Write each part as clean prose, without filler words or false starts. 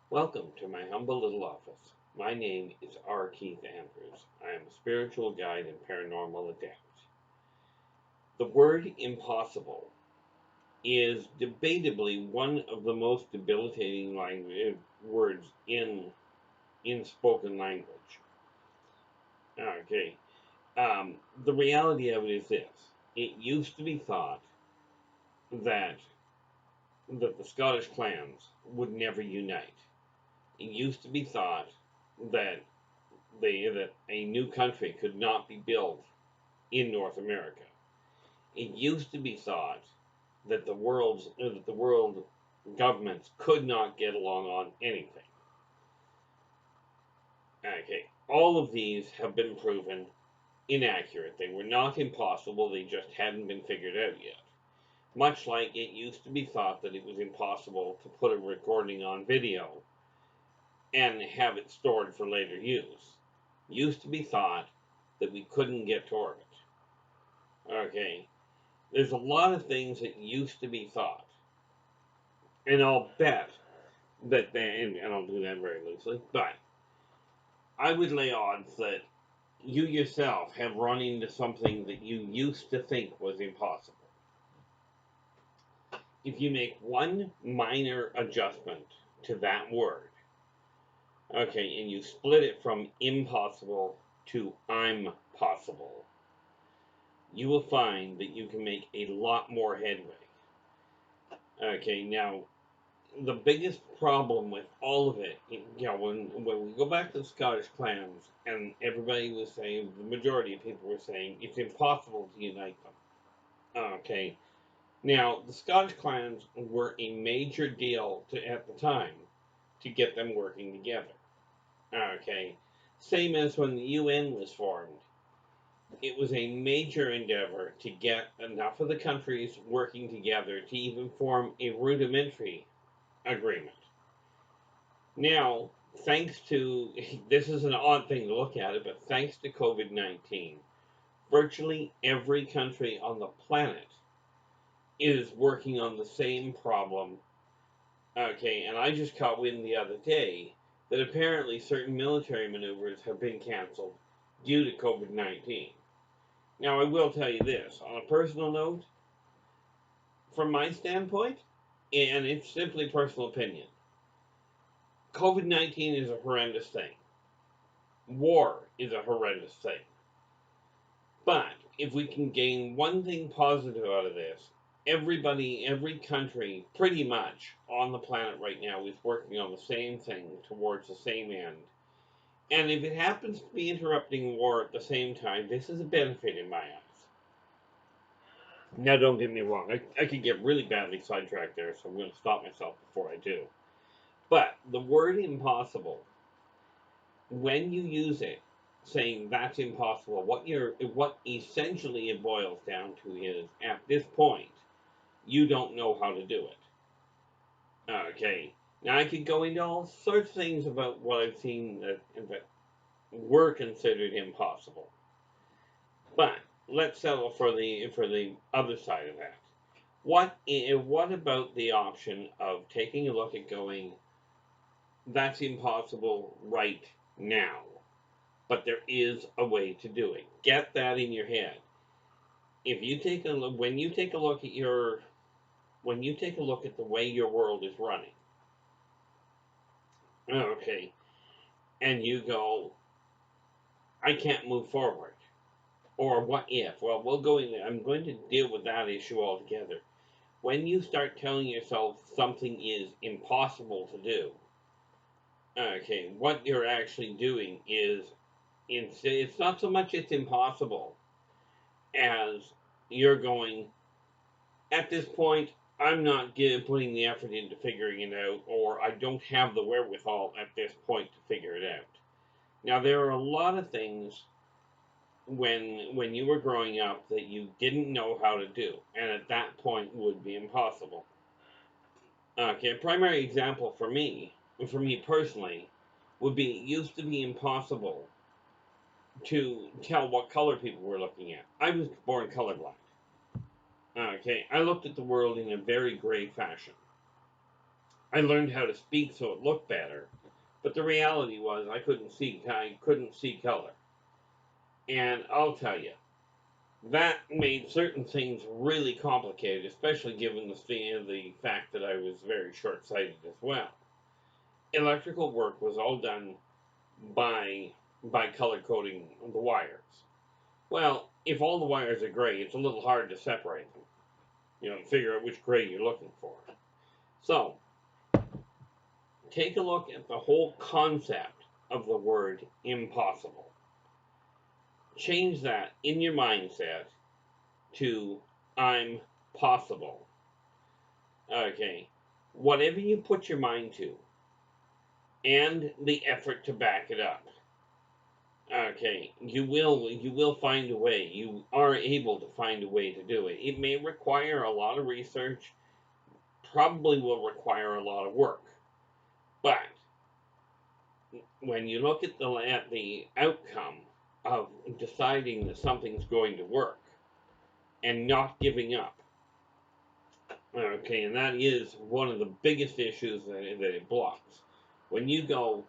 Welcome to my humble little office. My name is R. Keith Andrews. I am a spiritual guide and paranormal adept. The word impossible is debatably one of the most debilitating words in spoken language. Okay. The reality of it is this. It used to be thought that the Scottish clans would never unite. It used to be thought that that a new country could not be built in North America. It used to be thought that the world governments could not get along on anything. Okay, all of these have been proven inaccurate. They were not impossible, they just hadn't been figured out yet. Much like it used to be thought that it was impossible to put a recording on video and have it stored for later use. Used to be thought that we couldn't get to orbit. Okay, there's a lot of things that used to be thought, and I'll bet that and I'll do that very loosely, but I would lay odds that you yourself have run into something that you used to think was impossible. If you make one minor adjustment to that word, okay, and you split it from impossible to I'm possible, you will find that you can make a lot more headway. Okay, now the biggest problem with all of it, when we go back to the Scottish clans, and everybody was saying, the majority of people were saying, it's impossible to unite them. Okay, now the Scottish clans were a major deal at the time to get them working together. Okay, same as when the UN was formed. It was a major endeavor to get enough of the countries working together to even form a rudimentary agreement. Now, thanks to this is an odd thing to look at it, but thanks to COVID 19, virtually every country on the planet is working on the same problem. Okay, and I just caught wind the other day that apparently certain military maneuvers have been canceled due to COVID 19. Now, I will tell you this on a personal note, from my standpoint, and it's simply personal opinion, COVID 19 is a horrendous thing. War is a horrendous thing. But if we can gain one thing positive out of this, everybody, every country, pretty much on the planet right now is working on the same thing towards the same end. And if it happens to be interrupting war at the same time, this is a benefit in my eyes. Now, don't get me wrong, I could get really badly sidetracked there, so I'm going to stop myself before I do. But the word impossible, when you use it, saying that's impossible, what essentially it boils down to is at this point, you don't know how to do it. Okay. Now I could go into all sorts of things about what I've seen that were considered impossible. But let's settle for the other side of that. What about the option of taking a look at going, that's impossible right now, but there is a way to do it. Get that in your head. If you take a look, when you take a look at the way your world is running, okay, and you go, I can't move forward, or what if? Well, we'll go in. I'm going to deal with that issue altogether. When you start telling yourself something is impossible to do, okay, what you're actually doing is, it's not so much it's impossible as you're going, at this point, I'm not putting the effort into figuring it out, or I don't have the wherewithal at this point to figure it out. Now, there are a lot of things when you were growing up that you didn't know how to do, and at that point would be impossible. Okay, a primary example for me personally, would be it used to be impossible to tell what color people were looking at. I was born colorblind. Okay, I looked at the world in a very gray fashion. I learned how to speak so it looked better, but the reality was I couldn't see color. And I'll tell you, that made certain things really complicated, especially given the fact that I was very short-sighted as well. Electrical work was all done by color coding the wires. Well, if all the wires are gray, it's a little hard to separate them. Figure out which gray you're looking for. So, take a look at the whole concept of the word impossible. Change that in your mindset to I'm possible. Okay. Whatever you put your mind to and the effort to back it up. Okay, you will find a way. You are able to find a way to do it. It may require a lot of research, probably will require a lot of work. But when you look at the outcome of deciding that something's going to work and not giving up, okay, and that is one of the biggest issues that it blocks. When you go,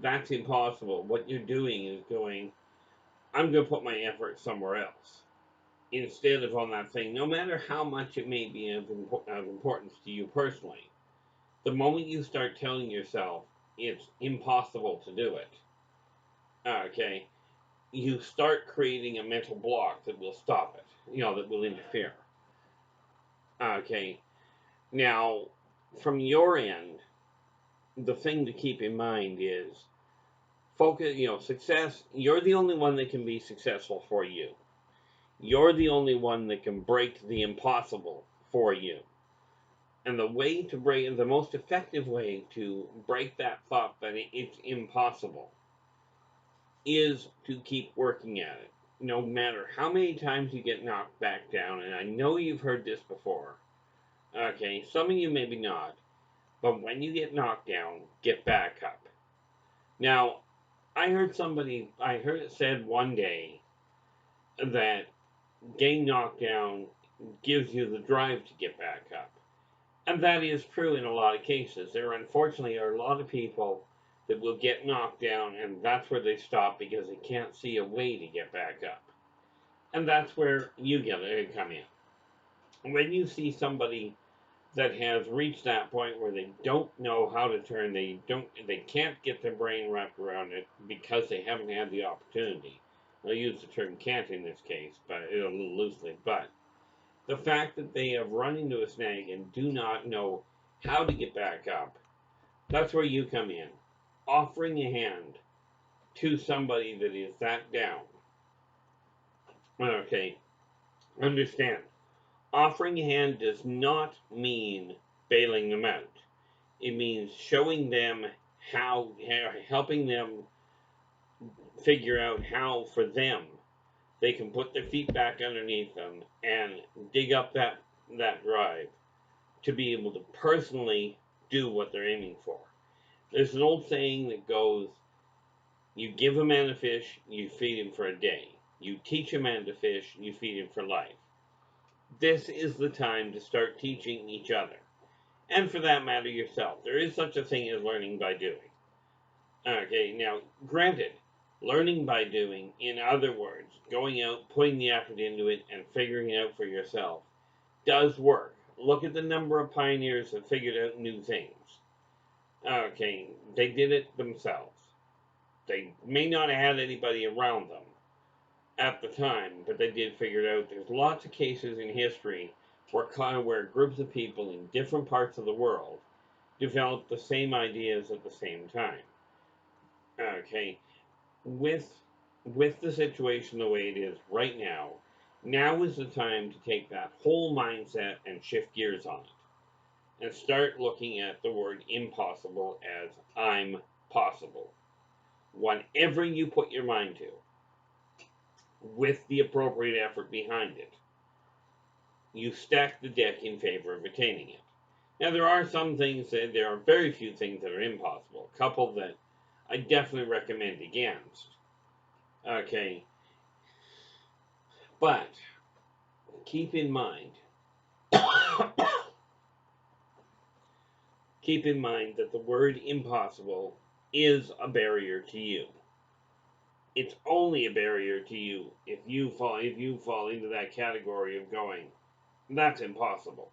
that's impossible, what you're doing is going, I'm going to put my effort somewhere else instead of on that thing, no matter how much it may be of importance to you personally. The moment you start telling yourself it's impossible to do it, okay, you start creating a mental block that will stop it, that will interfere. Okay, now from your end, the thing to keep in mind is focus, success. You're the only one that can be successful for you. You're the only one that can break the impossible for you. And the most effective way to break that thought that it's impossible is to keep working at it. No matter how many times you get knocked back down, and I know you've heard this before. Okay, some of you maybe not, but when you get knocked down, get back up. Now, I heard it said one day that getting knocked down gives you the drive to get back up. And that is true in a lot of cases. There unfortunately are a lot of people that will get knocked down and that's where they stop because they can't see a way to get back up. And that's where you come in. When you see somebody that has reached that point where they don't know how to turn, they can't get their brain wrapped around it because they haven't had the opportunity. I'll use the term can't in this case, but a little loosely, but the fact that they have run into a snag and do not know how to get back up, that's where you come in. Offering a hand to somebody that is that down. Okay, understand. Offering a hand does not mean bailing them out. It means showing them helping them figure out how for them they can put their feet back underneath them and dig up that drive to be able to personally do what they're aiming for. There's an old saying that goes, you give a man a fish, you feed him for a day. You teach a man to fish, you feed him for life. This is the time to start teaching each other. And for that matter, yourself. There is such a thing as learning by doing. Okay, now, granted, learning by doing, in other words, going out, putting the effort into it, and figuring it out for yourself, does work. Look at the number of pioneers that figured out new things. Okay, they did it themselves. They may not have had anybody around them at the time, but they did figure it out. There's lots of cases in history where groups of people in different parts of the world developed the same ideas at the same time. Okay, with the situation the way it is right now, now is the time to take that whole mindset and shift gears on it and start looking at the word impossible as I'm possible. Whatever you put your mind to, with the appropriate effort behind it, you stack the deck in favor of attaining it. Now, there are very few things that are impossible. A couple that I definitely recommend against. Okay. But keep in mind, keep in mind that the word impossible is a barrier to you. It's only a barrier to you if you fall into that category of going, that's impossible.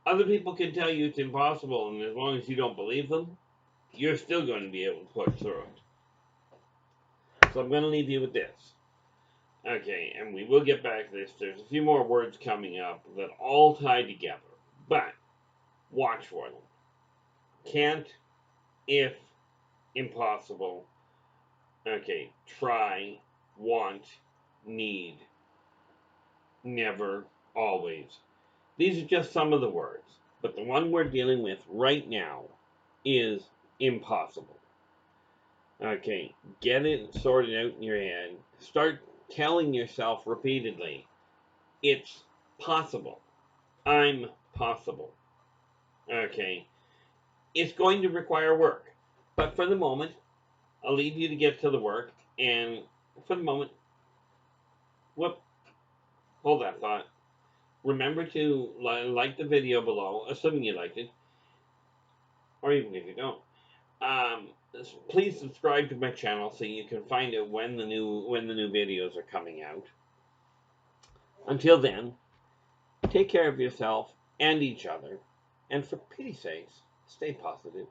Other people can tell you it's impossible, and as long as you don't believe them, you're still going to be able to push through it. So I'm going to leave you with this. Okay, and we will get back to this. There's a few more words coming up that all tie together, but watch for them. Can't, if, impossible. Okay, try, want, need, never, always. These are just some of the words, but the one we're dealing with right now is impossible. Okay, get it sorted out in your head. Start telling yourself repeatedly, it's possible. I'm possible. Okay, it's going to require work, but for the moment, I'll leave you to get to the work, and for the moment, whoop, hold that thought. Remember to like the video below, assuming you liked it, or even if you don't. Um, Please subscribe to my channel so you can find out when the new videos are coming out. Until then, take care of yourself and each other, and for pity's sakes, stay positive.